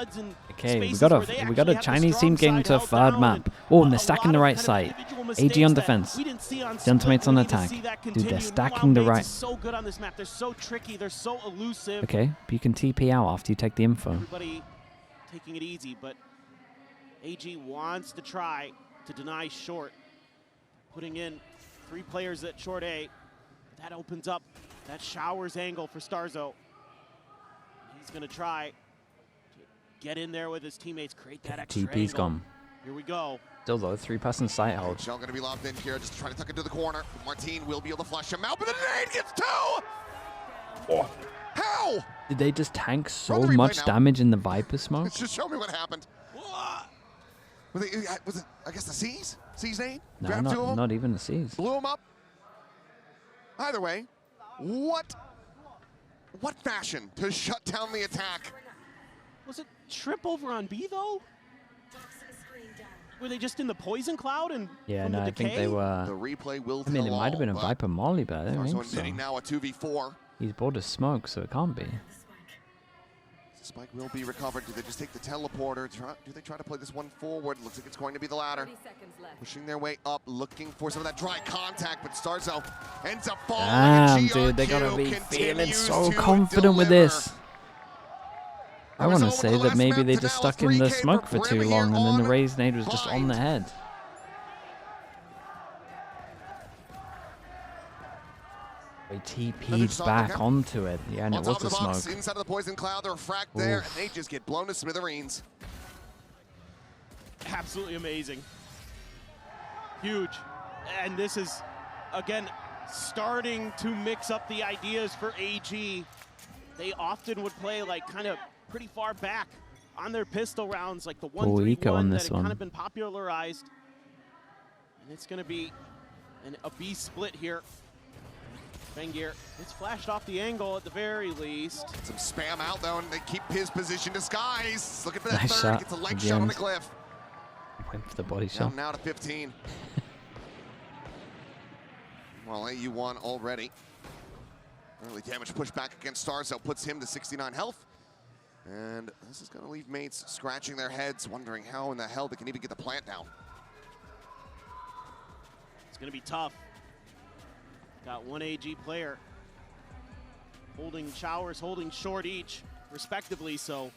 studs and okay, we got a Chinese team getting to a third map. Oh, and they're stacking the right side. AG on defense. Gentleman's on attack. Dude, they're stacking the right. So good on this map. They're so tricky. They're so elusive. Okay, but you can TP out after you take the info. Everybody taking it easy, but AG wants to try to deny short. Putting in 3 players at short A. That opens up that showers angle for Starzo. He's going to try to get in there with his teammates, create that extra TP's angle. gone. Here we go. Still though, 3-person sight hold. Shell going to be lobbed in here, just trying to tuck into the corner. Martin will be able to flush him out, but the nade gets 2! Oh. How? Did they just tank so much damage in the Viper smoke? Just show me what happened. Was it, I guess, the C's? C's nade? No, not even the C's. Blew him up? Either way, what fashion to shut down the attack? Was it trip over on B, though? Were they just in the poison cloud? And yeah, no, I think they were. The replay will I mean, it might have been a Viper Molly, but I don't think so. Now a 2v4. He's bought a smoke, so it can't be. Spike will be recovered. Do they just take the teleporter? Do they try to play this one forward? Looks like it's going to be the latter. Pushing their way up, looking for some of that dry contact, but Starzo ends up falling. Damn, dude, they're going to be feeling so confident with this. I want to say that maybe they just stuck in the smoke for too long, and then the raised nade was just on the head. They TP'd back onto it. Yeah, and it was the smoke. Inside of the poison cloud, they're fracked there, and they just get blown to smithereens. Absolutely amazing. Huge. And this is, again, starting to mix up the ideas for AG. They often would play like kind of pretty far back on their pistol rounds, like the 1-3-1 that had kind of been popularized. And it's going to be a B split here. Fengir, it's flashed off the angle at the very least. Some spam out though, and they keep his position disguised. Looking for that nice third, shot. gets a leg shot on the glyph. Went for the body shot. Now to 15. Well, AU won already. Early damage push back against Starzo puts him to 69 health. And this is going to leave mates scratching their heads, wondering how in the hell they can even get the plant down. It's going to be tough. Got one AG player holding showers, holding short each, respectively. So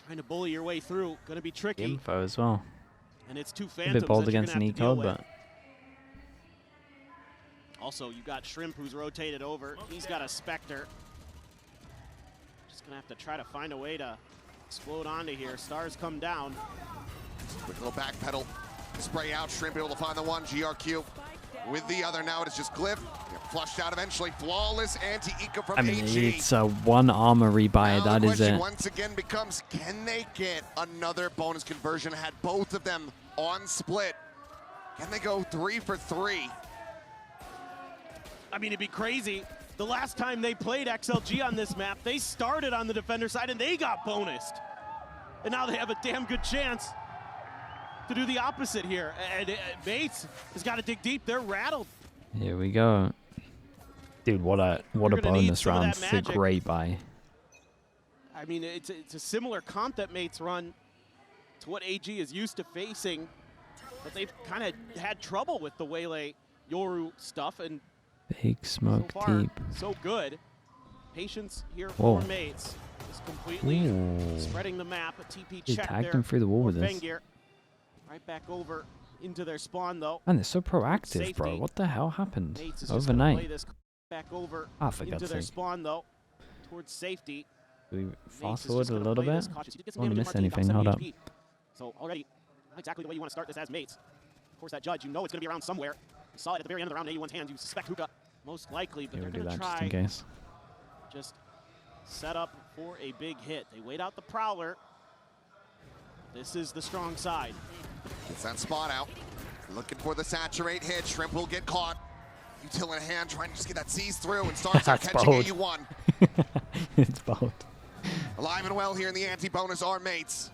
trying to bully your way through, going to be tricky. Info as well. And it's 2 phantoms. A bit bold against Nico, but also you got Shrimp who's rotated over. He's got a Spectre. Just gonna have to try to find a way to explode onto here. Stars come down. Quick little back pedal, spray out. Shrimp able to find the one. GRQ. With the other now, it's just Glyph. Get flushed out eventually. Flawless anti-eco from AG. I mean, it's a 1 armor rebuy, that is it. Once again becomes, can they get another bonus conversion? Had both of them on split. Can they go 3 for 3? I mean, it'd be crazy. The last time they played XLG on this map, they started on the defender side and they got bonused. And now they have a damn good chance to do the opposite here. And Bates has got to dig deep. They're rattled. Here we go. Dude, what a bonus round. It's a great buy. I mean, it's a similar comp that Mates run to what AG is used to facing, but they've kind of had trouble with the Waylay Yoru stuff, and big smoke so far, deep. so good. Patience here for Mates. Just completely spreading the map. A TP check tagged there him through the wall with this. Right back over into their spawn, though. And they're so proactive, bro. What the hell happened overnight? Back over into their spawn, though, towards safety. Do we fast forward a little bit? Don't want to miss anything. Hold up. So already, not exactly the way you want to start this as Mates. Of course, that judge, you know it's going to be around somewhere. You saw it at the very end of the round in AU1's hands. You suspect Hookah, most likely, but they're going to try just in case. Just set up for a big hit. They wait out the Prowler. This is the strong side. Gets that spot out. Looking for the saturate hit. Shrimp will get caught. Util in hand, trying to just get that seize through and starts catching AU1. It's bold. Alive and well here in the anti-bonus are Mates.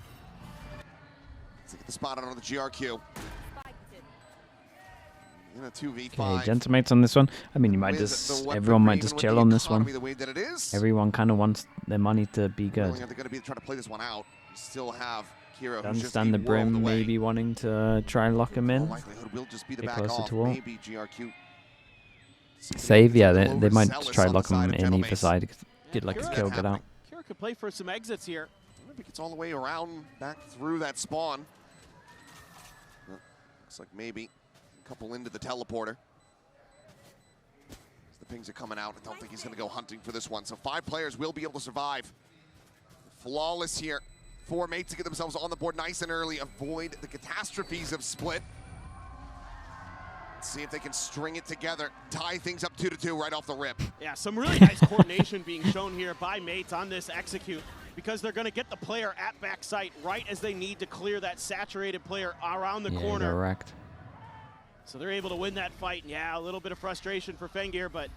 Let's get the spot out on the GRQ. in a 2v5. Okay, Gentlemates on this one. I mean, you might just, everyone might just chill on this one. Everyone kind of wants their money to be good. They're going to be trying to play this one out. You still have Kira, I understand the Brim maybe wanting to try and lock him in. Will just be the Get back closer off. to all. Maybe GRQ. Save, yeah, they might try lock him in either side. Get like a kill, get out. Kira could play for some exits here. Maybe gets all the way around, back through that spawn. Looks like maybe a couple into the teleporter. As the pings are coming out, I don't think he's going to go hunting for this one. So 5 players will be able to survive. Flawless here. 4 mates to get themselves on the board nice and early. Avoid the catastrophes of split. Let's see if they can string it together. Tie things up 2-2 right off the rip. Yeah, some really nice coordination being shown here by mates on this execute, because they're going to get the player at backside right as they need to clear that saturated player around the corner. Correct. So they're able to win that fight. Yeah, a little bit of frustration for Fengir, but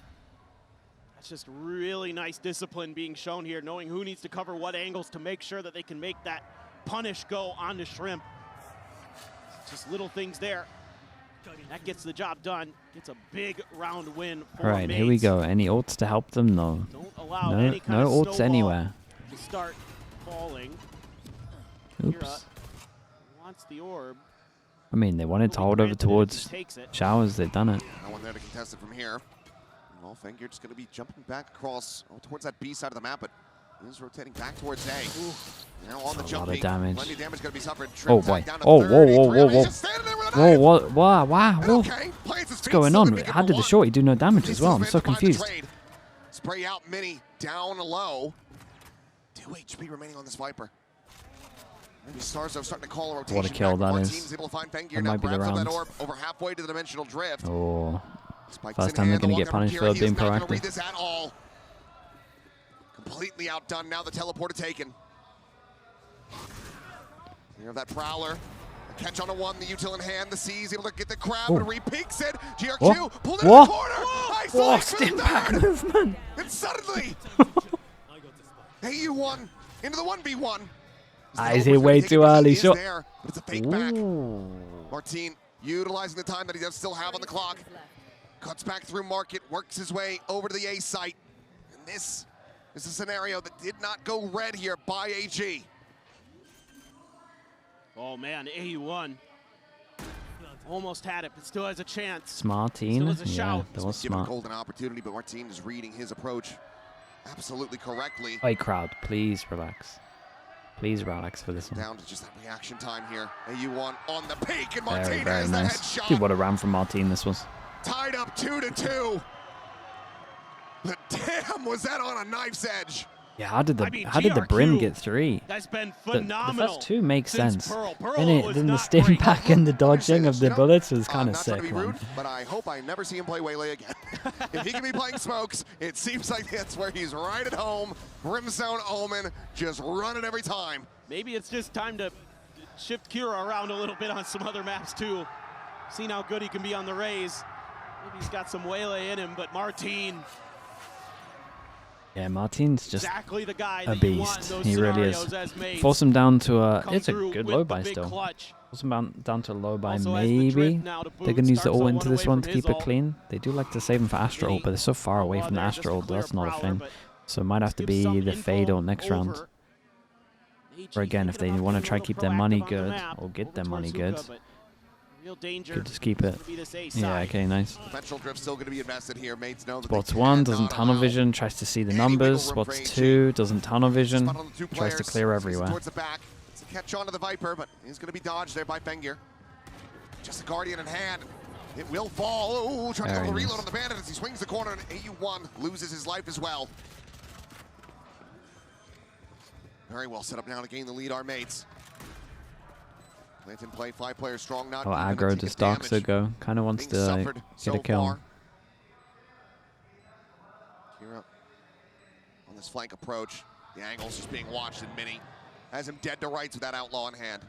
that's just really nice discipline being shown here, knowing who needs to cover what angles to make sure that they can make that punish go on the Shrimp. Just little things there. That gets the job done. Gets a big round win for All right, mates. here we go. Any ults to help them? No. Don't allow No, any kind no of ults snowball anywhere. to start falling. Oops. Kira wants the orb. I mean, they wanted to hold over towards Takes it. Showers. They've done it. No one there to contest it from here. Well, Fengir just going to be jumping back across towards that B side of the map, but he's rotating back towards A. Ooh. Now on the That's a jump lot of damage. Plenty of damage going to be suffered. Oh boy. Oh, whoa, whoa, whoa, whoa. Whoa, what? Wow, wow. Whoa. What's going on? How did the shorty do no damage as well? I'm so confused. Spray out Mini down low. 2 HP remaining on this Viper. Maybe Starzo starting to call a rotation. What a kill that is. Team's able to find Fengir. That Now might be the grabs up that round. orb over halfway to the dimensional drift. Oh. Spikes First in time they're hand, going to the get lock on punished Kira. for He being is not gonna read proactive. this at all. Completely outdone now. The teleporter taken. You have that Prowler. A catch on a 1, the util in hand. The C is able to get the crab, but re-peeks it. GRQ pulled it in the corner. Whoa, step back movement. And suddenly, AU1 into the 1v1. Is he way too early? Sure. There, but it's a fake back. Martin utilizing the time that he does still have on the clock. Cuts back through market, works his way over to the A site. And this is a scenario that did not go red here by AG. Oh man, AU1 almost had it, but still has a chance. Martin, Still has a yeah, shout. that was Given a smart. golden opportunity, but Martin is reading his approach absolutely correctly. Hey crowd, please relax. Please relax for this one. Down to just that reaction time here. AU1 on the peak, and Very, Martin very has the nice. headshot. Dude, what a round from Martin this was. Tied up 2-2. But damn, was that on a knife's edge? Yeah, how did the GRQ Brim get 3? That's been The phenomenal. first 2 make sense. Pearl Then the stim back and the dodging of the bullets was kind of not sick, trying to be man. rude, but I hope I never see him play Waylay again. If he can be playing smokes, it seems like that's where he's right at home. Brimstone Omen just running every time. Maybe it's just time to shift Kira around a little bit on some other maps too. Seen how good he can be on the Rays. Maybe he's got some Waylay in him, but Martin, Yeah, Martin's just exactly the guy a that you want in beast. those He really is. scenarios as mates. Force him down to a... Come It's a through good with low the buy big still. clutch. Force him down to low buy, Also has the drift maybe. now to boot. They're going to use the Starts ult on into one this away one from to keep his it ult. clean. They do like to save him for Astra ult, but they're so far away from the there, Astra just a ult, clear that's not a prowler, thing. but So it might have to gives be some the Fade info or next round. over. Or again, if they Thinking about want to being a try little keep their money proactive on the good, map, or get over their money towards good, Luka, but real danger could just keep is it. gonna be this A Yeah, side. okay, nice. Dimensional drift still going to be invested here. Mates know that Spots they 1, cannot doesn't tunnel allow vision, tries to see the any numbers. wiggle room for Spots AG. 2, doesn't tunnel vision, Spot on the 2 tries to players, clear sees everywhere. towards the back. It's a catch on to the Viper, but he's going to be dodged there by Fengir. Just a Guardian in hand. It will fall. Oh, trying to go to the Very reload nice. on the Bandit as he swings the corner, and AU1 loses his life as well. Very well set up now to gain the lead, our mates. Plant in play, 5 players strong, not Oh, even aggro to does take damage. Darkster go. Kind of wants Being to suffered get so a kill. far. Kira on this flank approach. The angle's just being watched, and Mini has him dead to rights with that outlaw in hand.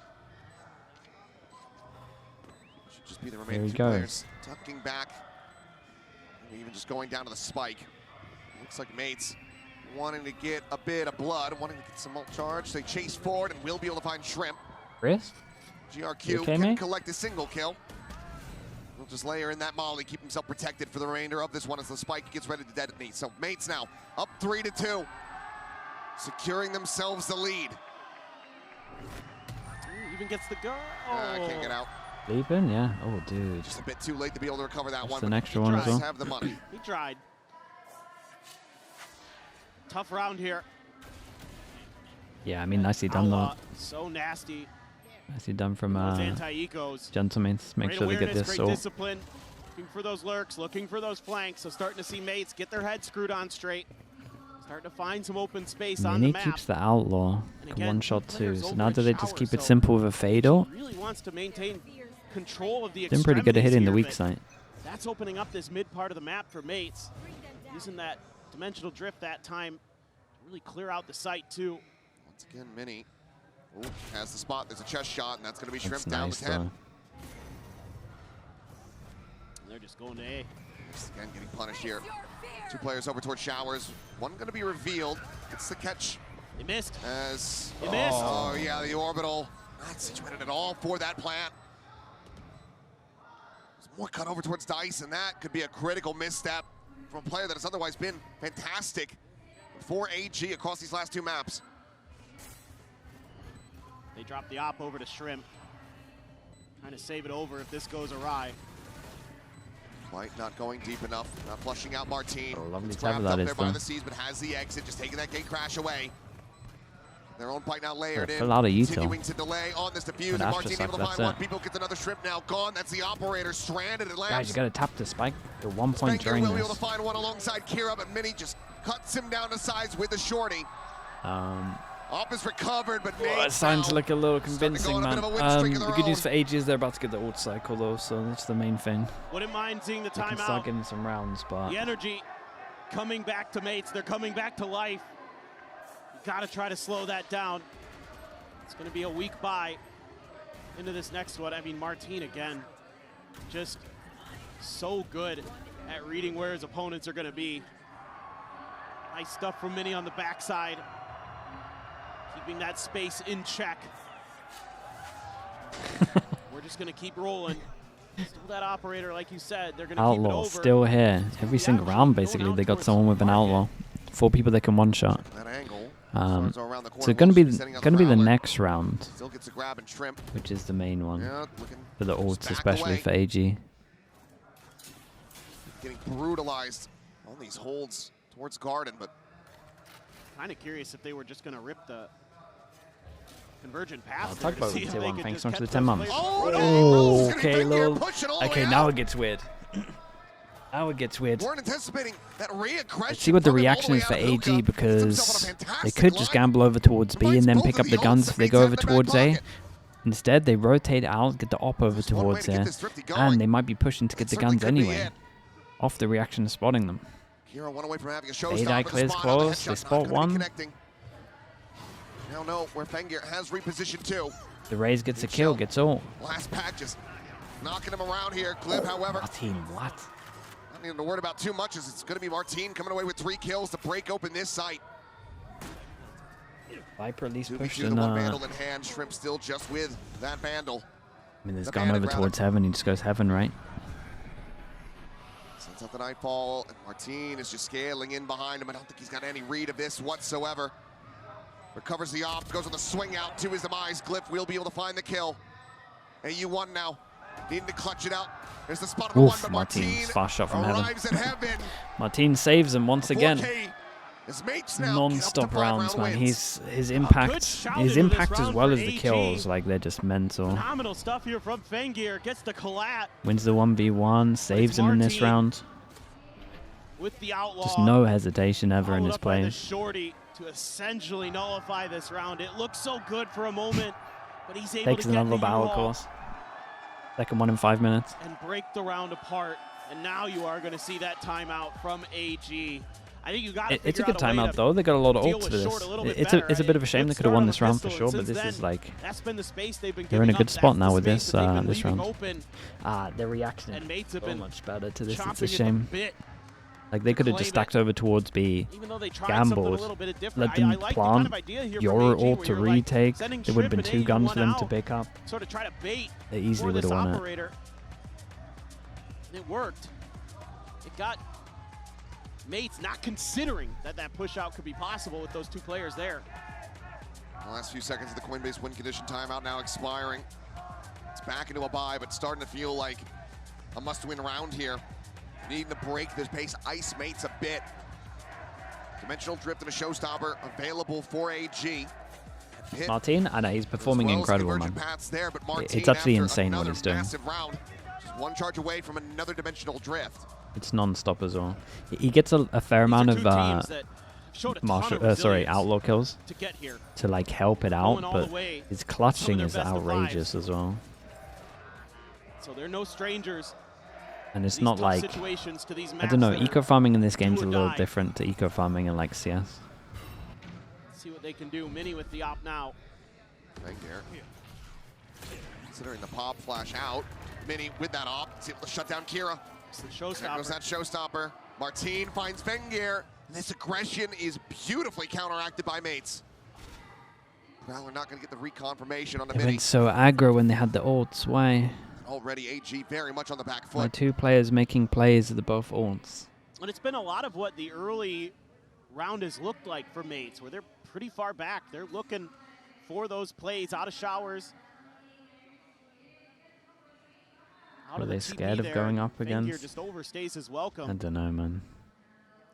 Should just be the remaining There he 2 goes. players tucking back. Maybe even just going down to the spike. Looks like mates wanting to get a bit of blood, wanting to get some ult charge. They chase forward and will be able to find Shrimp. Chris? GRQ You okay, can mate? collect a single kill. He'll just layer in that molly, keep himself protected for the remainder of this one as the spike gets ready to detonate. So Mates now up 3-2, securing themselves the lead. Even gets the go. Can't get out. Leaping, yeah. Oh, dude. Just a bit too late to be able to recover that one. An extra one as well. Have the money. He tried. Tough round here. Yeah, I mean, nicely done though. So nasty. Nicely done from anti-ecos. Gentlemen. Make sure they get this. Great discipline. Looking for those lurks, looking for those flanks. So starting to see Mates get their head screwed on straight. Starting to find some open space on the map. Mini keeps the outlaw. Again, one shot too. So over now in do they shower, just keep it so simple with a fadeout? Really wants to maintain control of the Been pretty good at hitting the here, weak but side. That's opening up this mid part of the map for Mates. Using that dimensional drift that time to really clear out the site too. Once again, Mini has the spot. There's a chest shot, and that's going to be That's Shrimp down nice, to 10. though. They're just going to A. Just again getting punished here. 2 players over towards Showers. One going to be revealed. It's the catch. They missed. As They missed. Oh yeah, the orbital not situated at all for that plant. There's more cut over towards Dice, and that could be a critical misstep from a player that has otherwise been fantastic for AG across these last 2 maps. They drop the op over to Shrimp. Trying to save it over if this goes awry. Light not going deep enough, not flushing out Martine. Oh, lovely It's tap grabbed that up is there by though. the seas, but has the exit, just taking that gate crash away. Their own bite now layered in, Full out of util. continuing to delay on this defuse, and But Martine Astra able to sucks, find that's one. it. People gets another Shrimp now gone. That's the operator stranded at last. Guys, you gotta tap the spike to 1 point Spanker during will be able this. to find one alongside Kira, but Mini just cuts him down to size with the shorty. Op is recovered, but It's starting to look a little Starting to convincing, go on a man. bit of a win streak of The their good news own. for AG is they're about to get the ult cycle though, so that's the main thing. Wouldn't mind seeing the They can start timeout. getting some rounds, but The energy coming back to Mates. They're coming back to life. You gotta try to slow that down. It's gonna be a weak buy into this next one. I mean, Martine again, just so good at reading where his opponents are gonna be. Nice stuff from Mini on the backside. Keeping that space in check. We're just gonna keep rolling. Still that operator, like you said, they're gonna keep it outlaw over. still here. Every single round, basically, they got someone with an outlaw. 4 people they can one shot. That angle. So gonna be the next round, Still gets a grab and Shrimp. which is the main one Yeah, looking for the just ults, back especially away. for AG. Getting brutalized on these holds towards Garden, but Kind of curious if they were just going to rip the convergent pass. I'll there talk to about see if tier they 1 could thanks just so much to catch the 10 those months. players. Oh, no! Oh, It's gonna be okay, big here, lol. pushing all the Okay, way now out. it gets weird. Now it gets weird. Weren't anticipating that reaggression. Let's see what the from him all reaction way is for out of Hookah. AG, Puts because himself on a they fantastic could just line. gamble over towards B and then Combines pick both up of the the guns ults if they that go Mates over have in their towards back A. pocket. Instead, they rotate out, get the op over Just one way towards to get A, this thrifty going. and they might be pushing to get the Certainly guns could be anyway. it. Off the reaction of spotting them. Kira one away from having a Fade showstopper. eye The clears spot on the close, they headshot, spot not gonna be one. connecting. Now know where Fengir has repositioned too. The Raze gets a kill, gets all. Last pack just knocking him around here. Glib, however, Martine, what? not even to worry about too much as it's going to be Martine coming away with 3 kills to break open this site. Viper at least 2v2, pushed the and one Vandal in hand. Shrimp still just with that Vandal. I mean, there's The gone Bandit, over rather. towards Heaven, he just goes Heaven, right? Sends out the Nightfall, and Martine is just scaling in behind him. I don't think he's got any read of this whatsoever. Recovers the op, goes on the swing out to his demise. Glyph will be able to find the kill. AU1 now, needing to clutch it out. There's the spot number 1, but Martine's Martine fast shot from Heaven. arrives at Heaven. Martine saves him once again. 4K. His mates now get up to Non-stop 5 rounds, round man. wins. His good impact, shout his into this impact as round well for as the AG. kills, like they're just mental. Phenomenal stuff here from Fengir. Gets the collat Wins the 1v1, saves him in this Martine round. with the outlaw. Just no hesitation ever in Followed his up by the play. shorty to essentially nullify this round. It looked so good for a moment, but he's able Takes to get another the battle U-haul course. Second one in 5 minutes. and break the round apart. And now you are going to see that timeout from AG. I think you got to It's a good timeout though. They got a lot of deal ults with for Short this. a little bit It's better. a bit of a shame Good they could have start won on this the round for pistol, sure, and but this since is then, like that's been the space they've been they're in a giving good up. spot That's now the with space this that they've been this leaving round. open, their reaction and mates have so been much better to this. It's chomping a at the shame. bit. Like they could have just claim it. stacked over towards B, Even though they tried something a gambled, little bit different. let them I like the kind plant of idea here your from AG ult where to you're, like, retake. sending There would have been Shrimp 2 and guns for them AU1 to out, pick up. sort of try to bait They easily for would this have won it. operator. it worked. It got mates not considering that that push out could be possible with those two players there. The last few seconds of the Coinbase win condition timeout now expiring. It's back into a bye, but starting to feel like a must-win round here. Needing to break this pace, ice mates a bit. Dimensional Drift and a showstopper available for AG. Martin, I know he's performing incredible, man. There, but It's actually insane what he's doing. Round, just one charge away from another Dimensional Drift. It's non-stop as well. He gets a fair amount of outlaw kills to like help it out, but his clutching is outrageous as well. So they're no strangers. And it's not like, I don't know, eco farming in this game is a little different to eco farming in like CS. See what they can do. Mini with the op now. Right there. Considering the pop flash out, Mini with that op, is able to shut down Kira. It's the showstopper. There goes that showstopper. Martin finds Fengir. This aggression is beautifully counteracted by mates. Valor not going to get the reconfirmation on the They Mini. went so aggro when they had the ults. Why? Already AG very much on the back foot. My two players making plays at the both ults. And it's been a lot of what the early round has looked like for mates, where they're pretty far back. They're looking for those plays out of showers. Are they scared of going up against? Just overstays his welcome. I don't know, man.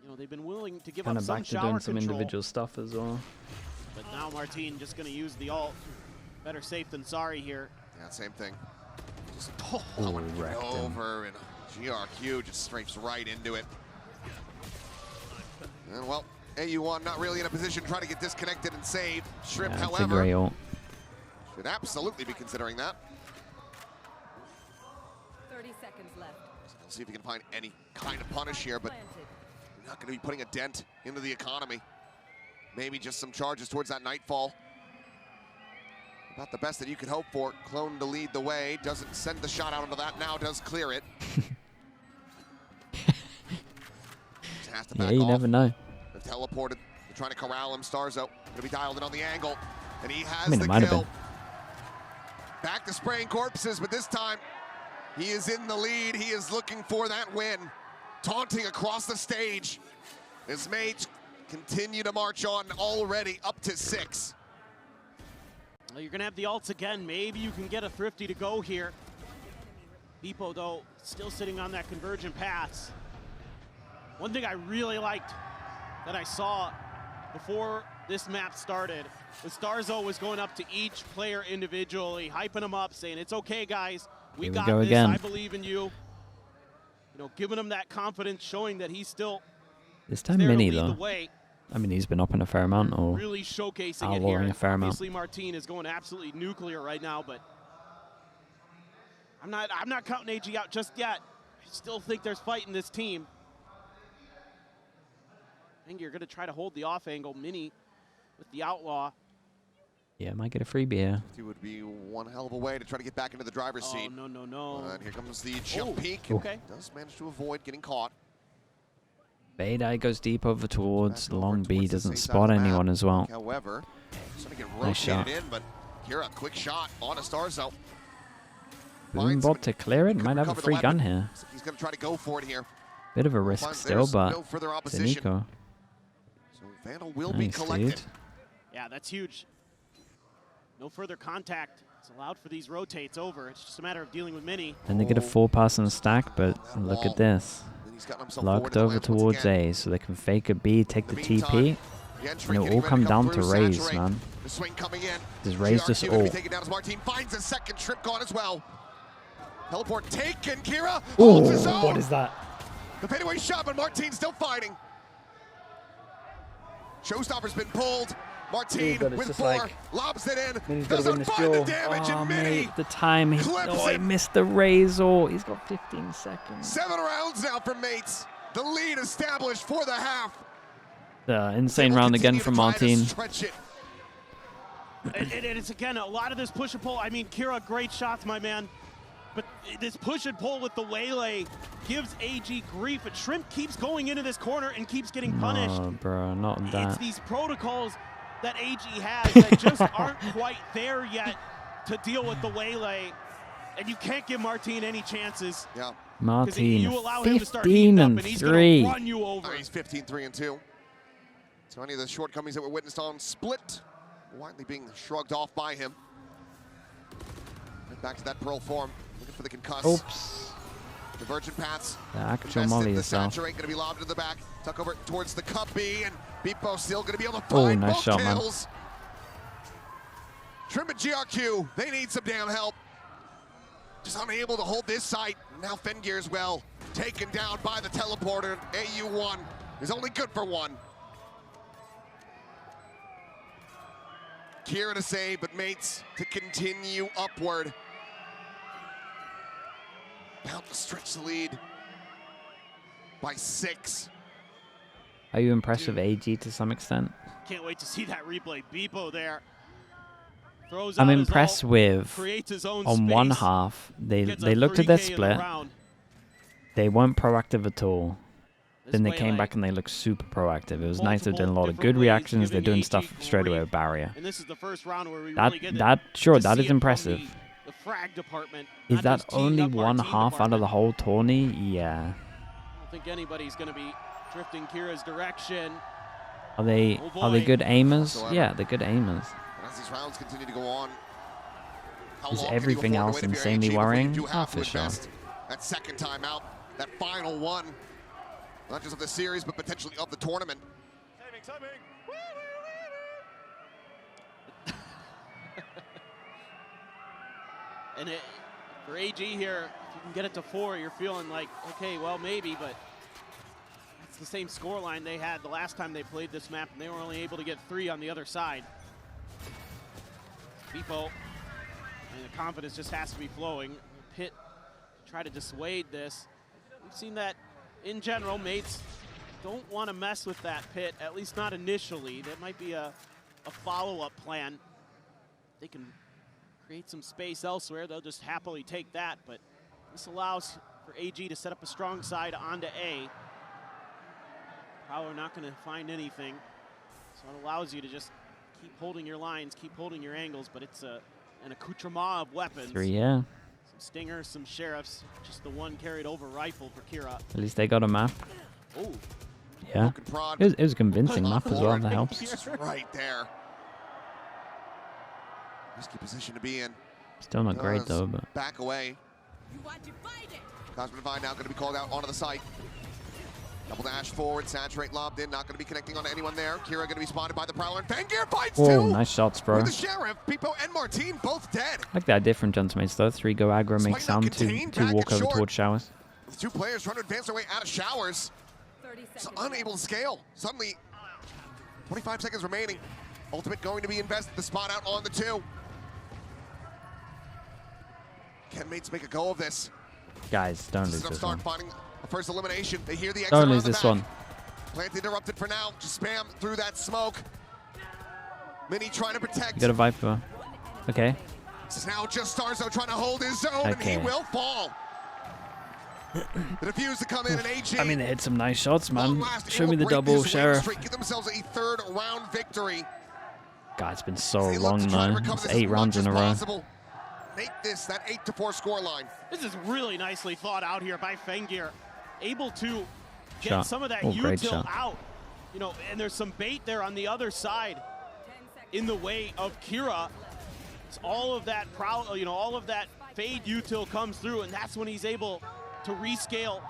You know, they've been willing to give kind up of some back to shower doing some control, individual stuff as well. But now Martin just going to use the ult. Better safe than sorry here. Yeah, same thing. Just wrecked him. over, and GRQ just strafes right into it. And well, AU1 not really in a position to try to get disconnected and save. Shrimp, Yeah, it's a however, great ult. should absolutely be considering that. 30 seconds left. We'll see if he can find any kind of punish here, but not going to be putting a dent into the economy. Maybe just some charges towards that Nightfall. About the best that you could hope for. Clone to lead the way. Doesn't send the shot out onto that. Now does clear it. Has to back Yeah, you off. never know. They've teleported. They're trying to corral him. Starzo going to be dialed in on the angle. And he has I mean, the it might have kill. been. Back to spraying corpses, but this time he is in the lead. He is looking for that win. Taunting across the stage. His mates continue to march on, already up to 6. Well, you're going to have the ults again. Maybe you can get a Thrifty to go here. Beepo, though, still sitting on that convergent pass. One thing I really liked that I saw before this map started was Starzo was going up to each player individually, hyping them up, saying, it's okay, guys. We got this. Again. I believe in you. You know, giving him that confidence, showing that he's still This time there Mini, to lead though. the way. I mean, he's been up in a fair amount, or Really showcasing it outlawing here. a fair amount. Obviously, Martin is going absolutely nuclear right now, but I'm not counting AG out just yet. I still think there's fight in this team. I think you're going to try to hold the off angle. Mini with the outlaw. Yeah, might get a freebie here. He would be one hell of a way to try to get back into the driver's seat. Oh, no. And here comes the jump peek. Okay. Does manage to avoid getting caught. Beta goes deep over towards Back over long B, towards the doesn't safe side spot of the anyone map. as well. However, he's going to get Nice shot. rotated in, but Kira, quick shot on a Starzo. Boombot to clear it, might have a free gun here. He's going to try to go for it here. Bit of a risk Finds still, there's but no further it's opposition. Nico. So Vandal will be Nice, collected. dude. Yeah, that's huge. No further contact. It's allowed for these rotates over. It's just a matter of dealing with Mini. Then they get a 4-pass on the stack, but look at this. Then he's gotten himself Locked forward to the over lance once towards again. A, so they can fake a B, take the meantime, TP, the entry and it'll getting all ready come down come to through, Raze, saturate. man. The swing coming in. Just Raze this GRQ gonna be ult. taken down as Martin finds a second trip gone as well. Teleport taken, Kira. Oh, holds his own. what is that? The fadeaway shot, but Martin's still fighting. Showstopper's been pulled. Martin but it's with just 4, like, lobs it in, Mini's gotta win doesn't this find the duel. damage, Oh, and Mini, mate, the time. clips Oh, he it. missed the Raze ult. He's got 15 seconds. 7 rounds now for mates. The lead established for the half. The insane They will round again continue from to try to Martin. stretch it. And it's, again, a lot of this push and pull. I mean, Kira, great shots, my man. But this push and pull with the waylay gives AG grief. But Shrimp keeps going into this corner and keeps getting punished. Oh, bro, not It's that. these protocols that AG has that just aren't quite there yet to deal with the waylay. And you can't give Martin any chances. Yeah. Martin, you allow him to start heating 15 up, and and he's 3. gonna run you over. He's 15-3-2. So any of the shortcomings that were witnessed on Split, widely being shrugged off by him. Back to that Pearl form, looking for the concuss. Oops. Divergent paths. The actual molly The itself. Saturate going to be lobbed to the back. Tuck over towards the cup B, and Beepo still going to be able to Oh, find nice both shot, man. kills. Trim and GRQ, they need some damn help. Just unable to hold this site. Now Fengear as well, taken down by the teleporter. AU1 is only good for 1. Kira to save, but mates to continue upward. About to stretch the lead by 6. Are you impressed with AG to some extent? Can't wait to see that replay. Beepo there. Throws I'm out his impressed ult, with, creates his own on space, one half, they gets a looked at their 3K in the split. round. They weren't proactive at all. This Then they way, came like, back and they looked super proactive. It was nice. They're doing a lot of multiple good different ways, reactions. They're giving doing AG stuff straight away grief. with barrier. And this is the first round where we That really get that to sure see that it is from impressive. the frag department. Is not that just teeing only up our one team half out of the department. whole tourney? Yeah. I don't think anybody's going to be drifting Kira's direction. Are they boy. good aimers? Whatsoever. Yeah, they're good aimers. And as these rounds continue to go on, how Is long can you everything afford to else wait if you're insanely AG before you worrying? do Oh, have for to sure. invest that second time out, that final one, not just of the series, but potentially of the tournament. And for AG here, if you can get it to 4, you're feeling like, okay, well, maybe, but it's the same scoreline they had the last time they played this map, and they were only able to get 3 on the other side. Beepo, and the confidence just has to be flowing. Pit try to dissuade this. We've seen that in general, mates don't want to mess with that Pit, at least not initially. That might be a follow-up plan. They can create some space elsewhere, they'll just happily take that, but this allows for AG to set up a strong side onto A. Prowler not going to find anything, so it allows you to just keep holding your lines, keep holding your angles, but it's an accoutrement of weapons. 3, yeah. Some stingers, some sheriffs, just the one carried over rifle for Kira. At least they got a map. Oh, Yeah. Broken prod. It was a convincing map as well. That helps. Just right there. Risky position to be in. Still not great Does though, but back away. Cosmic Divine now going to be called out onto the site. Double dash forward, Saturate lobbed in, not going to be connecting onto anyone there. Kira going to be spotted by the Prowler, and Fengear fights oh, too! nice shots, bro. With the Sheriff, Beepo and Martin both dead. Like that different gentlemen though. 3 go aggro, make Despite not sound, 2 contained, back walk and over short. towards showers. With 2 players trying to advance their way out of showers. It's unable to scale. Suddenly, 25 seconds remaining. Ultimate going to be invested. The spot out on the 2. Can mates make a go of this? Guys, don't lose This is this start one. finding a first elimination. They hear the exit Don't around lose the this back. one. Plant interrupted for now. Just spam through that smoke. Mini trying to protect. You got a Viper. Okay. This is now just Starzo trying to hold his zone, and he Okay. will fall. The defuse to come in, and AG. I mean, they hit some nice shots, man. last, Show able me to the break double, this win Sheriff. streak, give themselves a 3rd round victory. God, it's been so They look long to try to now. recover It's this 8 as rounds much in a as row. possible. Make this that 8-4 scoreline. this is really nicely thought out here by Fengear. Able to get Shot. some of that Oh, great util shot. out. You know, and there's some bait there on the other side in the way of Kira. It's all of that all of that fade util comes through, and that's when he's able to rescale,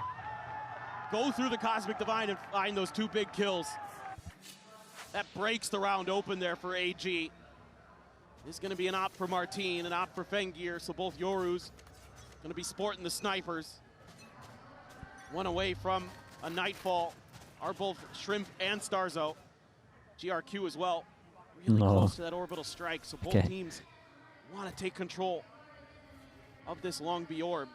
go through the Cosmic Divine and find those 2 big kills. That breaks the round open there for AG. This is going to be an op for Martin, an op for Fengear, so both Yorus going to be sporting the snipers. One away from a Nightfall are both Shrimp and Starzo. GRQ as well. Really No. close to that orbital strike, so both Okay. teams want to take control of this long B orb.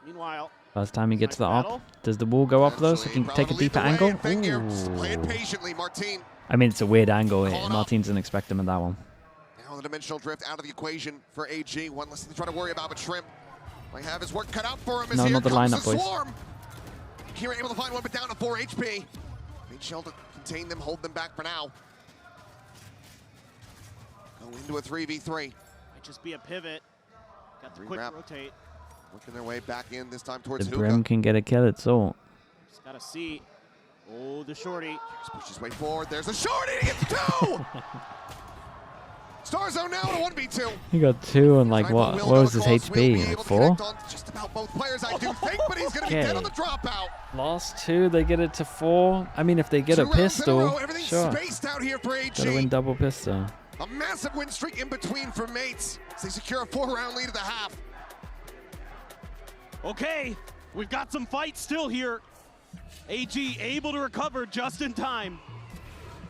Meanwhile, First time he gets the Sniper op. battle. Does the wall go up though, so he can Absolutely. take a Prowler lead deeper the way, angle? and Fengear just playing Ooh. patiently. Martin. I mean, it's a weird angle. Caught up. Martins didn't expect him at that one. Now the dimensional drift out of the equation for AG. One less thing to try to worry about, but Shrimp might have his work cut out for him. As No, here not the comes lineup, the boys. swarm. Kira able to find one, but down to 4 HP. Made shell to contain them, hold them back for now. Go into a 3v3. might just be a pivot. Got the quick Rewrap. rotate. Working their way back in this time towards The Hookah. Brim can get a kill at all. Just gotta see. Oh, the shorty. Just push his way forward. There's a shorty. He gets 2. Starzone now to 1v2. He got 2 on like what was his HP? Like 4? Just about both players, I do think, but he's gonna be dead on the dropout. Last 2, they get it to 4. I mean, if they get a pistol, sure. Spaced out here for AG. Gotta win double pistol. A massive win streak in between for mates as they secure a 4-round lead at the half. Okay, we've got some fights still here. AG able to recover just in time.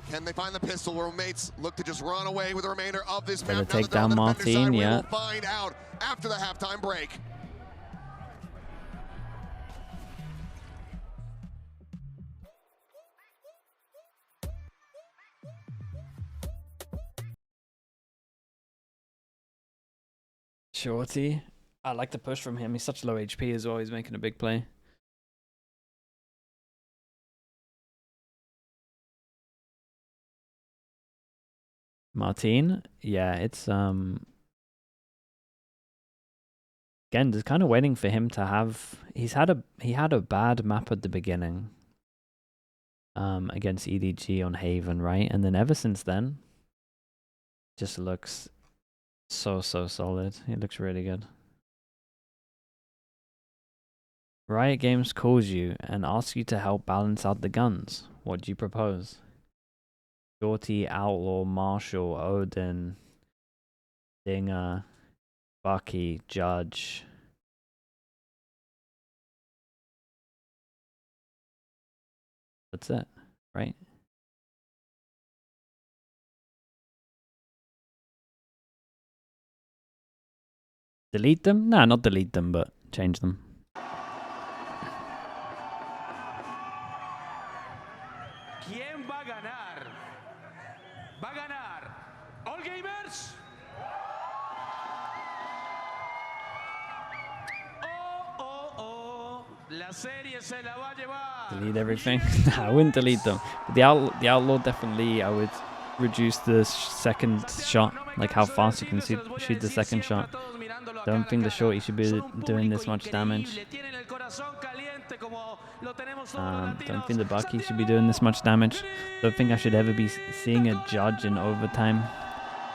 Can they find the pistol where mates look to just run away with the remainder of this map? Gonna Now take that they're on down the defender side, Martin, we yeah. will find out after the halftime break. Shorty. I like the push from him. He's such low HP as well. He's making a big play. Martin, yeah, it's again, just kind of waiting for him to have. He had a bad map at the beginning. Against EDG on Haven, right? And then ever since then, just looks so solid. It looks really good. Riot Games calls you and asks you to help balance out the guns. What do you propose? Shorty, Outlaw, Marshall, Odin, Dinger, Bucky, Judge. That's it, right? Delete them? Nah, not delete them, but change them. ¿Quién va a ganar? Va a ganar All Gamers. Oh. La serie se la va a llevar. Delete everything? Nah, I wouldn't delete them. But the Outlaw definitely, I would reduce the second shot, like how fast you can shoot the second shot. Don't think the shorty should be doing this much damage. Don't think the Bucky should be doing this much damage. Don't think I should ever be seeing a Judge in overtime.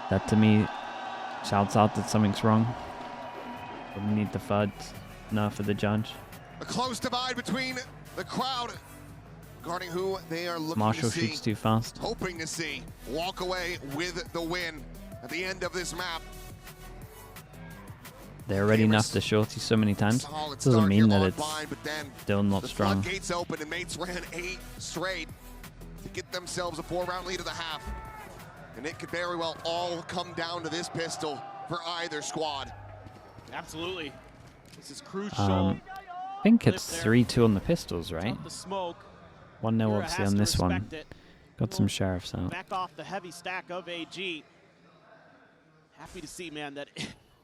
That to me shouts out that something's wrong. We need the FUD nerf for the Judge. A close divide between the crowd regarding who they are looking Marshall to see. shoots too fast. Hoping to see walk away with the win at the end of this map. They already nerfed the shorty so many times. Doesn't mean that it's still not strong. The floodgates open and mates ran 8 straight to get themselves a 4-round lead of the half. And it could very well all come down to this pistol for either squad. Absolutely. This is crucial. I think it's 3-2 on the pistols, right? 1-0 obviously on this one. Got some sheriffs out. Back off the heavy stack of AG. Happy to see, man, that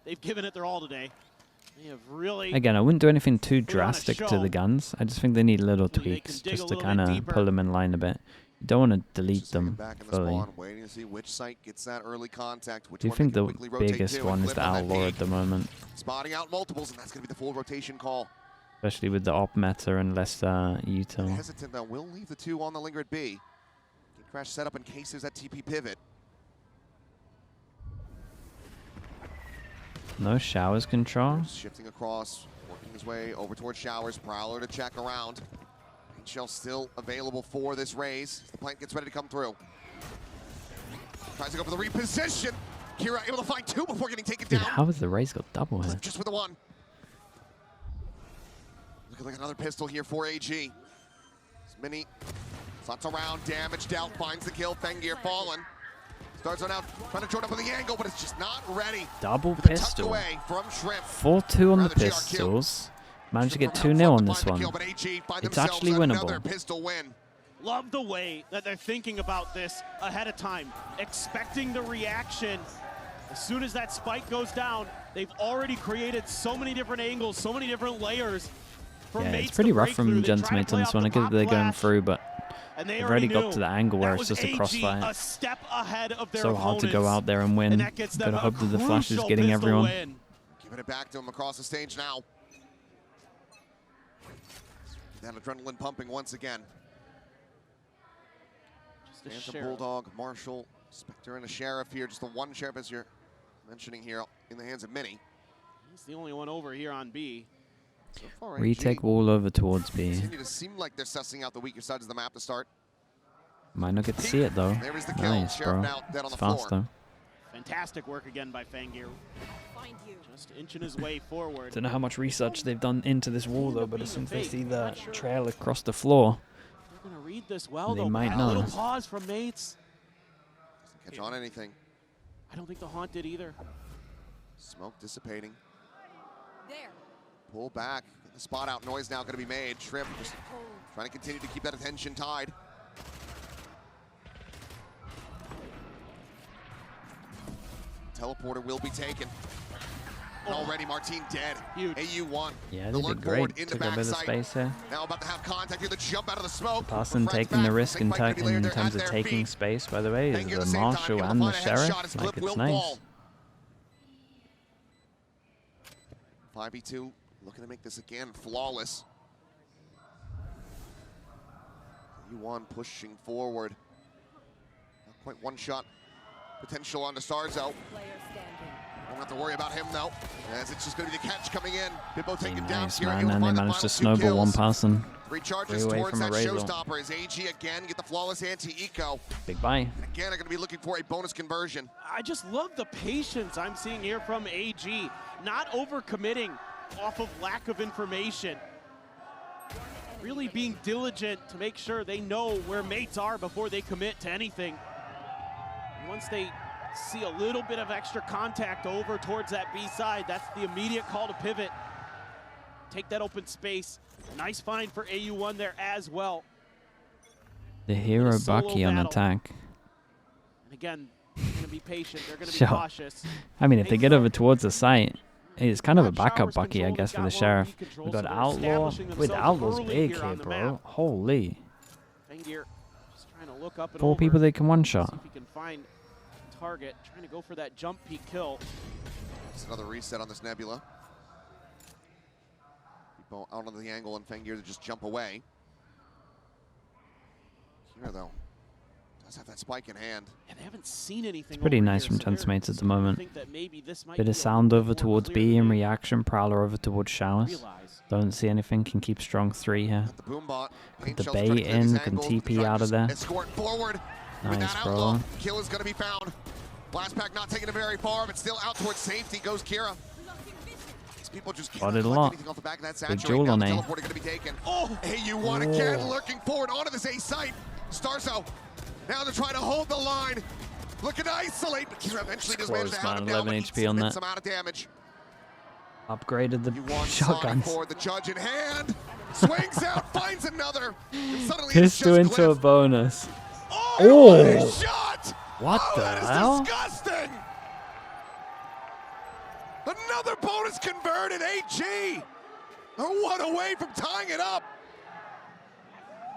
they've given it their all today. They have really. Again, I wouldn't do anything too drastic to the guns. I just think they need little tweaks just to kind of pull them in line a bit. You don't want to delete them fully. Waiting to see which site gets that early contact. I do think the biggest one is the Outlaw at the moment. Spotting out multiples, and that's going to be the full rotation call. Especially with the op meta and less util. Hesitant though, will leave the 2 on the linger at B. Crash setup in case there's that TP pivot. No showers control. Shifting across, working his way over towards showers. Prowler to check around. Shell still available for this raise. The plant gets ready to come through. Tries to go for the reposition. Kira able to find 2 before getting taken down. How has the raise got double here? Just with the 1. Looking like another pistol here for AG. As many slots around, damage dealt, finds the kill. Fengear fallen. Starts on out, trying to join up with the angle, but it's just not ready. Double pistol. Away from Shrimp. 4-2 on the pistols. Managed to get 2-0 on this one. It's actually winnable. Love the way that they're thinking about this ahead of time, expecting the reaction. As soon as that spike goes down, they've already created so many different angles, so many different layers. Yeah, it's pretty rough from Gentlemates on this one. I get that they're going through, but they've already got to the angle where it's just a crossfire. So hard to go out there and win. Gotta hope that the flash is getting everyone. Giving it back to him across the stage now. That adrenaline pumping once again. Just a Phantom sheriff. Bulldog, Marshall, Spectre, and a Sheriff here. Just the one Sheriff, as you're mentioning here, in the hands of Mini. He's the only one over here on B. So far, Retake AG wall over towards B. continue to seem like they're sussing out the weaker sides of the map to start. Might not get to see it though. There is the kill. Nice, Sheriff bro. now dead on It's the floor. fast though. Fantastic work again by Fangir. Just inching his way forward. Don't know how much research they've done into this wall though, but as soon as they see the trail across the floor, They're going to read this well, They though. might A know. little pause from Mates. Doesn't catch on anything. I don't think the Haunt did either. Smoke dissipating. There. Pull back. Get the spot out. Noise now going to be made. Shrimp just trying to continue to keep that attention tied. Teleporter will be taken. And already Martin dead. Huge. AU1. yeah, The they lurk did forward great. into Took a bit of backside. space here. Now about to have contact here. The jump out of the smoke. Person Frag's taking the back. risk in, Big fight gonna be layered there terms at of their taking feet. space, by the way, is Fangir at the same time, Marshal able to and the find a Sheriff. headshot. His Like, clip it's will nice. fall. 5v2 looking to make this again flawless. U1 pushing forward. Not quite one shot potential on the Starzo. Player standing. Don't have to worry about him though, as it's just going to be the catch coming in. Bibbo Pretty taken down nice, here. man. able to And they find the managed to final two snowball one kills. person. Recharges Way away towards from a that razor. showstopper as AG again get the flawless anti-eco. Big buy. And again, are going to be looking for a bonus conversion. I just love the patience I'm seeing here from AG. Not overcommitting off of lack of information. Really being diligent to make sure they know where mates are before they commit to anything. And once they see a little bit of extra contact over towards that B side, that's the immediate call to pivot. Take that open space. Nice find for AU1 there as well. The hero solo Bucky on battle. attack. And again, they're going to be patient. They're going to be Sure. cautious. I mean, if they get over towards the site, it's kind of a Got backup showers Bucky, I controlled, guess, they've for the got Sheriff. long control, We've so got they're Outlaw. establishing With themselves Outlaw's early big here here, on the bro. map. Holy. Fangir just trying to look up and 4 over, people they can see one-shot. if he can find target, trying to go for that jump peak kill. It's another reset on this Nebula. People out on the angle and Fangir to just jump away. Here though, does have that spike in hand. And they haven't seen anything. It's pretty over nice here, from so they're Gensmates at the starting to moment. think that maybe this might Bit be of a sound little over bit more towards clear B in view. reaction. Prowler over towards Showers. Realize. Don't see anything. Can keep strong 3 here. Got the boom bot. Got the Paint shells bait trying to clear these in, can angles, TP trying to out of just there. Escort forward with Nice, that bro. outlaw. Kill is going to be found. Blast pack not taking it very far, but still out towards safety goes Kira. These people just can't Spotted a collect lot. anything off the back of that Good saturate. jewel Now on the A. teleporter going to be taken. Oh, AU1 again lurking forward onto this A site. Starzo now they're trying to hold the line. Looking to isolate, but Kira eventually does manage to Close, have him man. down, 11 but he HP on submits that. some out of damage. Upgraded the You want shotguns. for the judge in hand. Swings out, finds another. And suddenly Pistol it's just into a Cliff. bonus. Oh, what a Oh. shot! What Oh, the that is hell? disgusting! Another bonus converted, AG! One away from tying it up.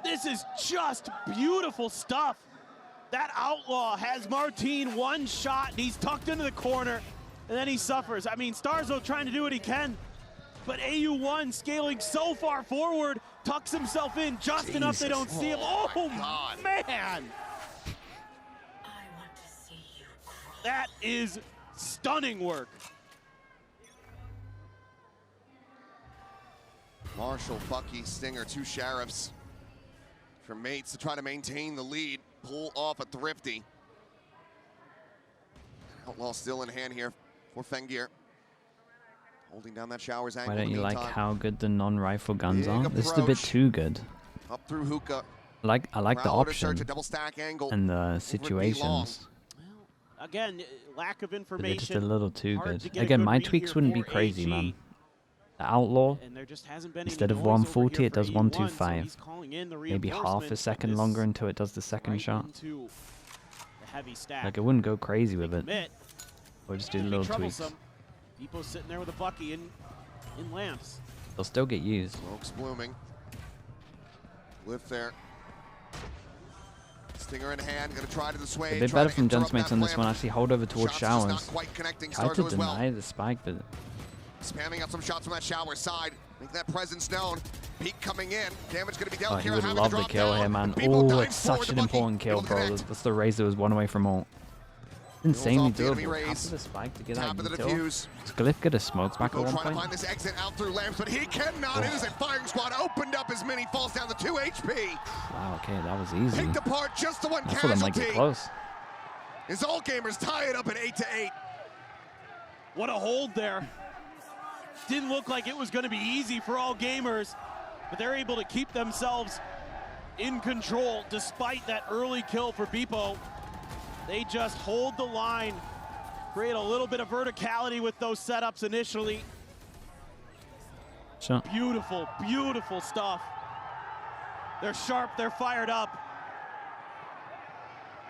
This is just beautiful stuff. That outlaw has Martin one shot, and he's tucked into the corner, and then he suffers. I mean, Starzo trying to do what he can, but AU1 scaling so far forward, tucks himself in just enough they don't see him. Oh, Oh, my God. man! I want to see you cry. That is stunning work. Marshall, Bucky, Stinger, 2 sheriffs. For mates to try to maintain the lead, pull off a Thrifty. Outlaw still in hand here for Fangir. Holding down that Showers angle. Why don't in the you like meantime. how good the non-rifle guns Big are? This is a bit approach. too good. Up through Hookah. I like the Prowler to search option a double stack angle. and the Over at B long. situations. Well, again, lack of But information. they're just a little too Hard good. to get a Again, good my read tweaks here wouldn't be for crazy, AG. man. The Outlaw, And there just hasn't been any instead of noise over 140, here it for does AU1, 125. so he's calling in the maybe half a reinforcements, second but longer this until it does the second right shot. into the heavy stack. Like, I wouldn't go crazy with it. Commit. Or just do Could be little tweaks. troublesome. Depot's sitting there with a Bucky in lamps. They'll still get used. Smoke's blooming. Lift there. Stinger in hand, gonna try to dissuade. A bit try better to from interrupt Gensmates that on this plan. one. Actually, hold over towards Shots just Showers. not quite connecting. Tried to Starzo as well. deny the spike, but Spamming out some shots from that shower side. Make that presence known. Peak coming in. Damage going to be dealt. Oh, he Kira would having to love the drop kill down. here, man. People Oh, dive it's forward, such the an Bucky important kill, able to bro. connect. That's the Razor was one away from ult. Insanely off the enemy durable. Tap raise. of the spike to get Tap out of the util. defuse. Does Glyph get a smoke back at Go one trying to point? find this exit out through lamps, but he cannot. It is a firing squad opened up as mini falls down to 2 HP. Wow, okay, that was easy. Picked apart just the one I thought that might get casualty. close. His all gamers tie it up at 8-8. What a hold there. Didn't look like it was going to be easy for all gamers, but they're able to keep themselves in control despite that early kill for Beepo. They just hold the line, create a little bit of verticality with those setups initially. Sure. Beautiful, beautiful stuff. They're sharp, they're fired up.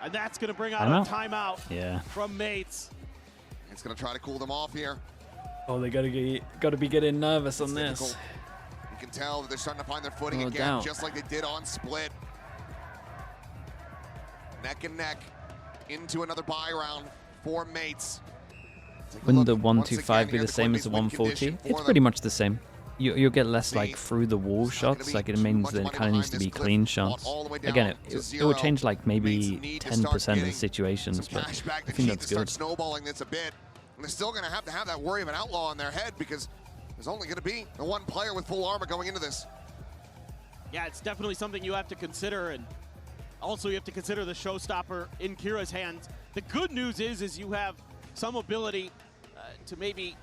And that's going to bring out a timeout Yeah. from Mates. It's going to try to cool them off here. Oh, they gotta be getting nervous on It's this. difficult. You can tell that they're starting to find their footing No again, doubt. just like they did on Split. Neck and neck into another buy round for Mates. Take a Wouldn't the look once 125 again be here, the same as Quimby's the win 140? condition It's for pretty them. much the same. You'll get less like See, through the wall it's not gonna shots. be Like it too means much that it money kind of needs to behind be this clean clip, shots. all the way down Again, to it will zero. change like maybe Mates need to start 10% of the getting situations, some but cash back I to think cheat that's to start good. snowballing this a bit. And they're still going to have that worry of an outlaw on their head because there's only going to be the one player with full armor going into this. Yeah, it's definitely something you have to consider, and also you have to consider the showstopper in Kira's hands. The good news is you have some ability to maybe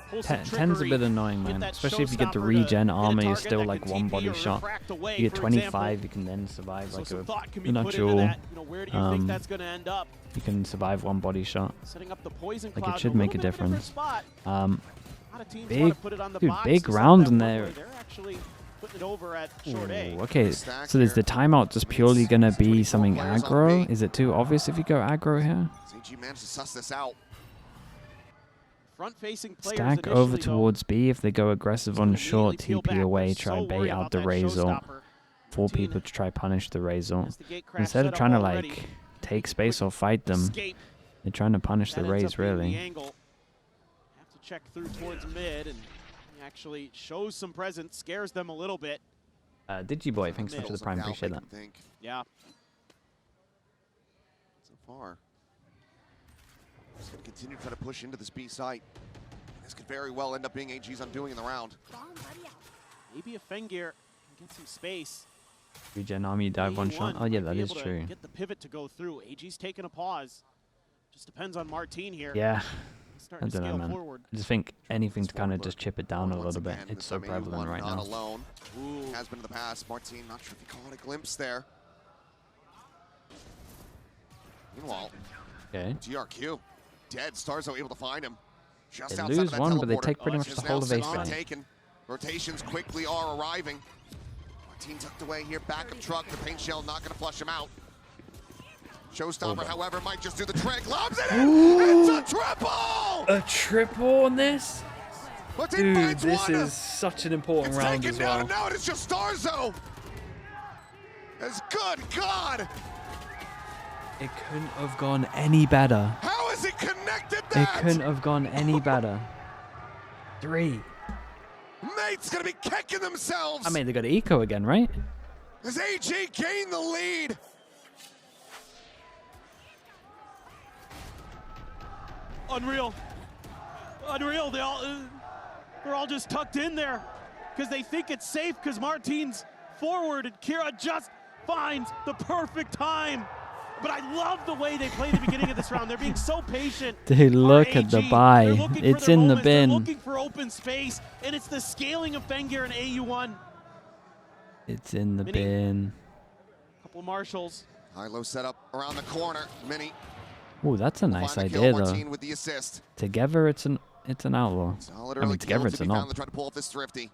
pull some 10's a trickery, bit annoying, get man. that Especially if you get the showstopper to regen hit a armor, you're target still that like can one TP body or shot. refract away, You get for 25, example. you can then survive So like some thought can be an put into actual. that. You know, where do you think that's going to end up? You can survive one body shot. Setting up the poison Like, it cloud in should a make little a bit of different difference. spot. A lot of teams Big- want to put it on the dude, box big to set round that in one there. way. They're actually putting it over at short A. Ooh, okay, Stack so is here. the timeout just purely gonna be 24 something players on aggro? B. Is it too obvious if you go aggro here? CG managed to suss this out. Front-facing players Stack initially, over though, towards B if they go aggressive on immediately short, peel TP back. away, They're try so bait worried out about the that Razor. showstopper. 4 Martina people to try punish the Razor. has the gate crash Instead of set up trying to already. like take space or fight them, Escape. they're trying to punish That the ends Raze up being the really. angle. Have to check through towards mid, and he actually shows some presence, scares them a little bit. Digiboy, thanks so much for Middles the prime, of doubt, appreciate they that. can think. Yeah. So far. Just going to continue to try to push into this B site. This could very well end up being AG's undoing in the round. Bomb buddy out. Maybe a Fengear can get some space. Regen army dive one shot. Oh yeah, that is true. Get the pivot to go through. AG's taking a pause. Just depends on Martine here. Yeah, He's starting I to don't know, scale man. forward. I just think anything to kind of forward. just chip it down a Once little bit. again, It's this so time prevalent AU1 right not now. alone. Ooh. Has been in the past. Martine, not sure if he caught a glimpse there. Meanwhile, Okay. GRQ, dead. Starzo able to find him. Just They outside lose of that one, but they teleporter. take pretty much Is the now whole of set A on site. taken. Rotations quickly are arriving. Martine tucked away here. Backup truck. The paint shell not going to flush him out. Showstopper, however, might just do the trick. Lobs it in. It's a triple. A triple on this? Martine Dude, finds this one. is such an important It's round taken as down, well. and now it's just Starzo. As good God. It couldn't have gone any better. How has he connected It that? couldn't have gone any better. 3. Mate's gonna be kicking themselves. I mean, they got eco again, right? As AG gained the lead. Unreal. Unreal. They're all just tucked in there because they think it's safe because Martine's forward and Kira just finds the perfect time. But I love the way they play the beginning of this round. They're being so patient. Dude, look at the RAG, buy. they're looking for It's their in the moments. They're bin. looking for open space, and it's the scaling of Fengear and AU1. It's in the Mini. bin. Couple Marshals. High-low setup around the corner. Mini. Ooh, that's a nice Find the kill. idea though. Martine with the assist. Together, it's an outlaw. Solid I mean, early together kill it's to a be knock. found to try to pull off this thrifty.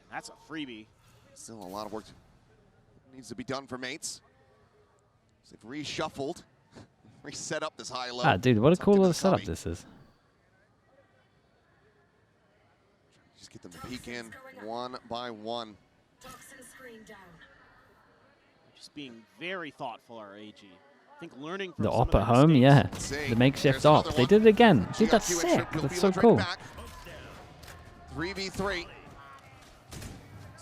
That's a freebie. Still a lot of work needs to be done for Mates. So they've reshuffled, reset up this high-low. Ah, dude, what a Tucked cool into little the setup subby. this is. Just get them to peek in one by one. Toxin screen down. Just being very thoughtful, our AG. I think learning from The some op of their at home, mistakes. yeah. Let's see. The makeshift There's op. another They one. did it again. Dude, that's GRQ and sick. Shrimp will That's feel so the trick cool. back. 3v3.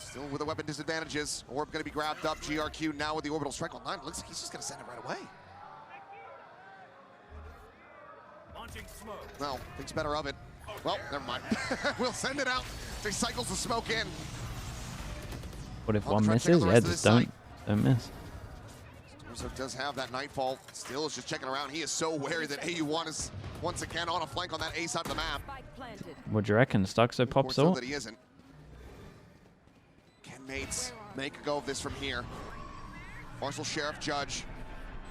Still with the weapon disadvantages. Orb going to be grabbed up. GRQ now with the orbital strike on 9. Looks like he's just going to send it right away. No, thinks better of it. Well, never mind. We'll send it out. He cycles the smoke in. What if one misses? Yeah, just don't miss. Torso does have that Nightfall. Still is just checking around. He is so wary that AU1 is once again on a flank on that A side of the map. What do you reckon? Stuxo pops out? That he isn't. Can Mates make a go of this from here? Marshal Sheriff Judge.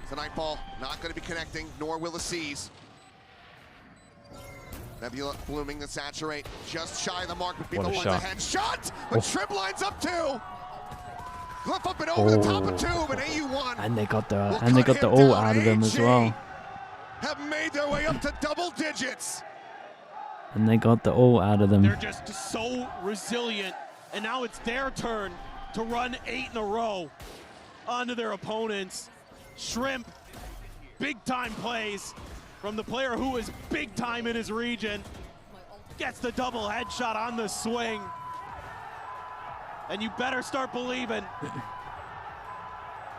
The Nightfall not going to be connecting, nor will the Seas. Nebula blooming the saturate, just shy of the mark, but people one's ahead. Shot! But Shrimp lines up two. Glyph up and over the top of two, but AU1. And they got the ult out of them as well. Have made their way up to double digits. And they got the ult out of them. They're just so resilient, and now it's their turn to run 8 in a row onto their opponents. Shrimp, big time plays from the player who is big time in his region. Gets the double headshot on the swing. And you better start believing,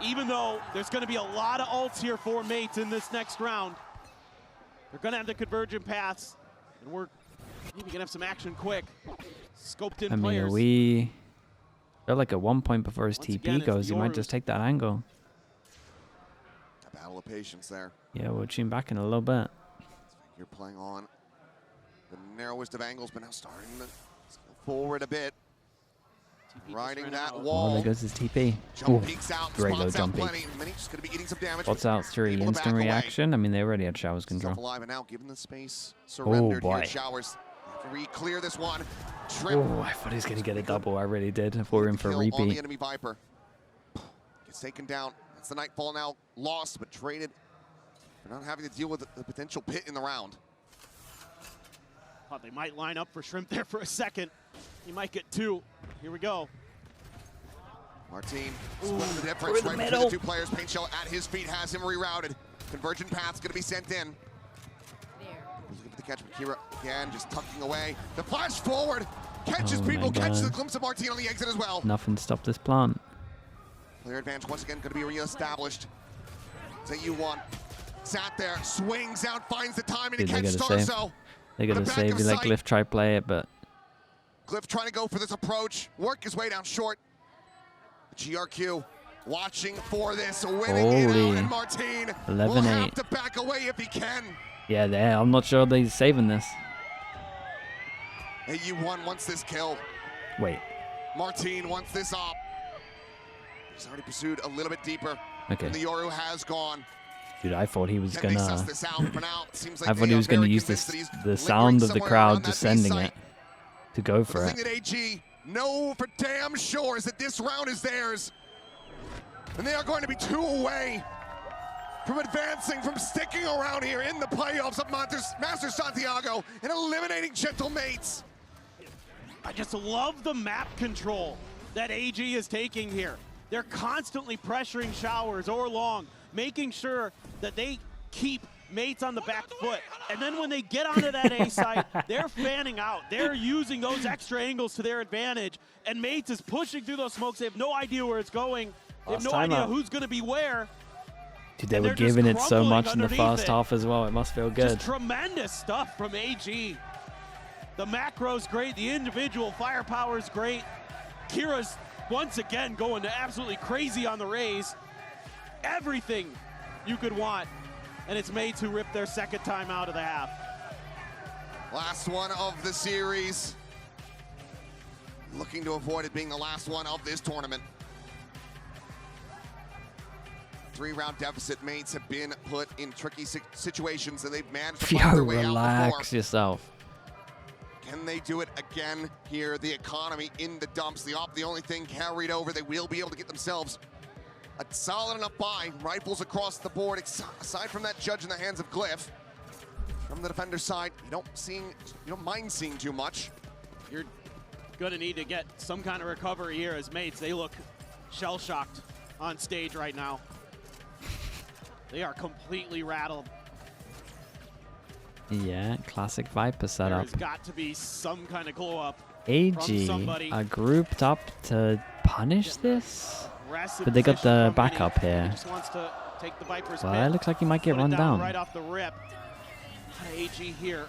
even though there's going to be a lot of ults here for Mates in this next round, they're going to have the convergent paths, and we're maybe going to have some action quick. Scoped in players. They're like at 1 point before his TP goes. He might just take that angle. A battle of patience there. Yeah, we'll tune back in a little bit. You're playing on the narrowest of angles, but now starting to go forward a bit. Riding that wall. Oh, there goes his TP. Jump peeks out. Great low jump peek. Just going to be eating some damage. Spots out 3 instant reaction. I mean, they already had Showers control. Alive and now given the space. Surrendered here. Showers. Re-clear this one. Oh, I thought he was going to get a double. I really did. I thought we were in for a repeat. On the enemy Viper. Gets taken down. That's the Nightfall now lost, but traded for not having to deal with the potential pit in the round. Thought they might line up for Shrimp there for a second. He might get 2. Here we go. Martin splitting the difference right between the 2 players. Paint Shell at his feet has him rerouted. Convergent path's going to be sent in. Looking for the catch, Kira again, just tucking away. The flash forward catches people, catches the glimpse of Martin on the exit as well. Nothing stopped this plant. Player advantage once again going to be re-established. ZU1 sat there, swings out, finds the timing to catch Starso. They got to save. You like Glyph try play it, but Glyph trying to go for this approach, work his way down short. GRQ watching for this, winning it out, and Martin will have to back away if he can. Yeah, I'm not sure they're saving this. AU1 wants this kill. Wait. Martin wants this up. He's already pursued a little bit deeper. Okay. And the Yoru has gone. Dude, I thought he was Can gonna. this out for now? Seems like I thought he was gonna use the sound of the crowd descending it to go for it. The thing that AG know for damn sure is that this round is theirs, and they are going to be 2 away from advancing, from sticking around here in the playoffs of Master Santiago and eliminating Gentle Mates. I just love the map control that AG is taking here. They're constantly pressuring Showers or Long, making sure that they keep Mates on the back foot. And then when they get onto that A site, they're fanning out. They're using those extra angles to their advantage. And Mates is pushing through those smokes. They have no idea where it's going. They have no idea who's going to be where. Dude, they were giving it so much in the first half as well. It must feel good. Just tremendous stuff from AG. The macro's great. The individual firepower's great. Kira's once again going to absolutely crazy on the raise. Everything you could want. And it's Mates who ripped their second time out of the half. Last one of the series. Looking to avoid it being the last one of this tournament. 3-round deficit. Mates have been put in tricky situations and they've managed to find their way out before. Relax yourself. Can they do it again here? The economy in the dumps. The only thing carried over. They will be able to get themselves a solid enough buy. Rifles across the board. Aside from that judge in the hands of Glyph. From the defender side, you don't mind seeing too much. You're gonna need to get some kind of recovery here as Mates. They look shell-shocked on stage right now. They are completely rattled. Yeah, classic Viper setup. There's got to be some kind of glow up. AG somebody. are grouped up to punish this, Aggressive but they got position the from backup Vinny. He here. just wants to take the Viper's Well, pit, it looks like he might get put it run down. right off the rip. AG here.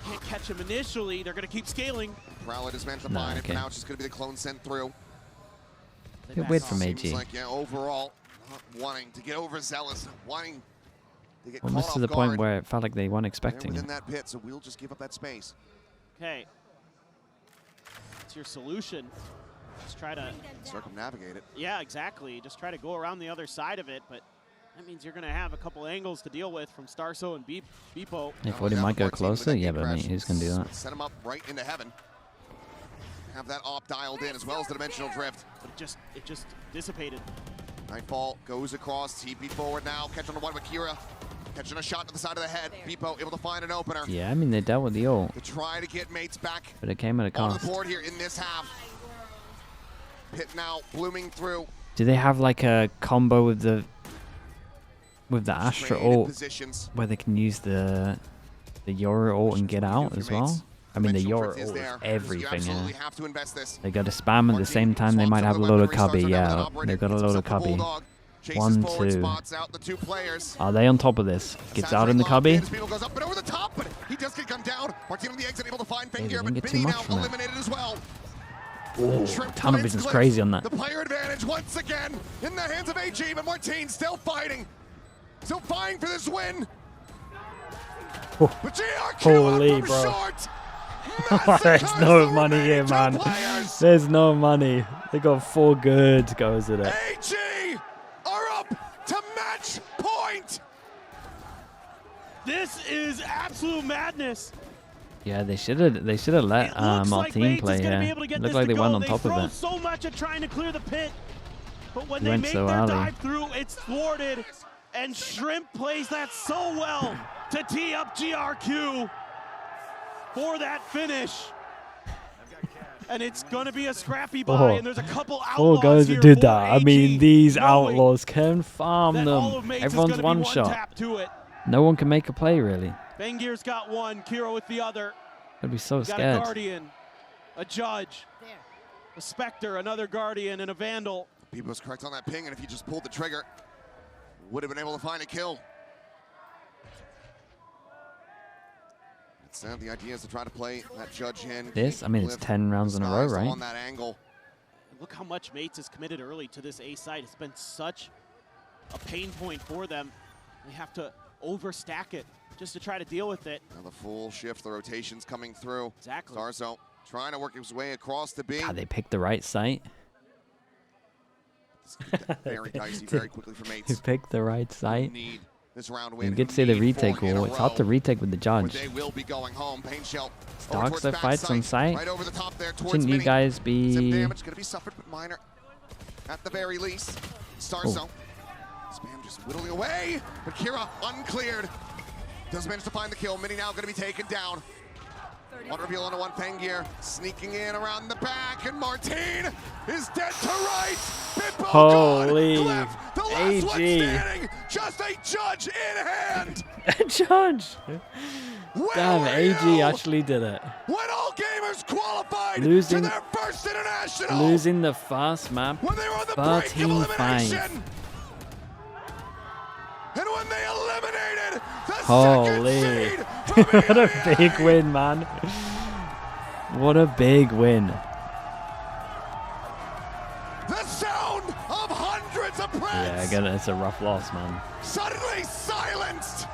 Can't catch him initially. They're going to keep scaling. Prowler is meant to No, bind it, okay. but now it's just going to be the clone sent through. Bit weird from Seems AG. like, yeah, overall, not wanting to get overzealous, wanting to get Almost caught to the off point guard. where it felt like they weren't They're expecting within it. that pit, so we'll just give up that space. Okay. What's your solution? Just try to... Circumnavigate it. Yeah, exactly. Just try to go around the other side of it, but that means you're going to have a couple angles to deal with from Starso and Beepo. If Woody might go closer, yeah, but I mean, who's gonna do that? Set him up right into heaven. Have that op dialed in as well as the dimensional drift. But it just dissipated. Nightfall goes across, TP forward now, catch on the one with Kira. Catching a shot to the side of the head. Beepo able to find an opener. Yeah, I mean, they dealt with the ult, To try to get mates back but it came at a on the cost. board here in this half. Pit now blooming through. Do they have like a combo with the Astra Traded ult positions. where they can use the Yoru ult and get out as well? I mean, the Dimensional Yoru drift is ult is there. You everything. absolutely Yeah. have to invest this. They got to spam at the same time. They might have a load of cubby. Yeah, they got a load of cubby. 1, 2. Out the two players. Are they on top of this? Gets out in the cubby. Goes up and over the top, but he does get gunned down. Martin on the exit able to find Hey, they Fengir, didn't but get too Vinny much now from it. eliminated as well. Oh, Shrimp ton of Prince vision's Glyph. crazy on that. The player advantage once again in the hands of AG, but Martin still fighting. Still vying for this win. Oh. But GRQ Holy, up from bro. short. There's Massacres no the money here, remaining two man. players. There's no money. They got 4 good goes at it. AG are up to match point. This is absolute madness. Yeah, they should have let It looks like Martin Mates play is gonna here. be able to get Looked this like to they went go. on top throw of it. so much at trying to clear the pit, but when they Went make so their early. dive through, it's thwarted. And Shrimp plays that so well to tee up GRQ for that finish. And it's gonna be a scrappy buy, and there's a couple outlaws 4 goes here did for that. I AG, mean, these knowing outlaws can farm that all of them. Mates is Everyone's gonna be one one shot. tap to it. No one can make a play really. Bangir's got one, Kiro with the other. I'd be so We got a scared. Guardian, a Judge, a Spectre, another Guardian, and a Vandal. Beepo was correct on that ping, and if he just pulled the trigger, would have been able to find a kill. So the idea is to try to play that Judge in. This, I mean, it's Glyph 10 rounds in a row, disguised right? On that angle. Look how much Mates is committed early to this A site. It's been such a pain point for them. They have to overstack it just to try to deal with it. Now the full shift, the rotations coming through. Exactly. Starzo trying to work his way across the B. God, they picked the right site. Very dicey, very quickly for They Mates. picked the right site. Need this round win. You get to see the Need retake 4 in a wall. It's hard to row, retake with the where Judge. They will be going home. Pain Shell. Starks their fights on site. Right over the top there towards Shouldn't you Mini. guys Some be... damage gonna be suffered, but minor. At the very least. Starzo. Spam just whittling away, but Kira uncleared. Does manage to find the kill. Mini now gonna be taken down. One reveal onto one Fengir, sneaking in around the back, and Martin is dead to right. Bimbo Holy gone. Glyph, the last one AG. standing. Just a Judge in hand. Judge! Where Damn, were AG you actually did it. when all gamers qualified Losing- to their first international? Losing the first map, When they were on the brink of 13-5. elimination. And when they eliminated the Holy. second seed from What a EMEA. big win, man. What a big win. The sound of hundreds of Yeah, preds again, it's a rough loss, man. suddenly silenced.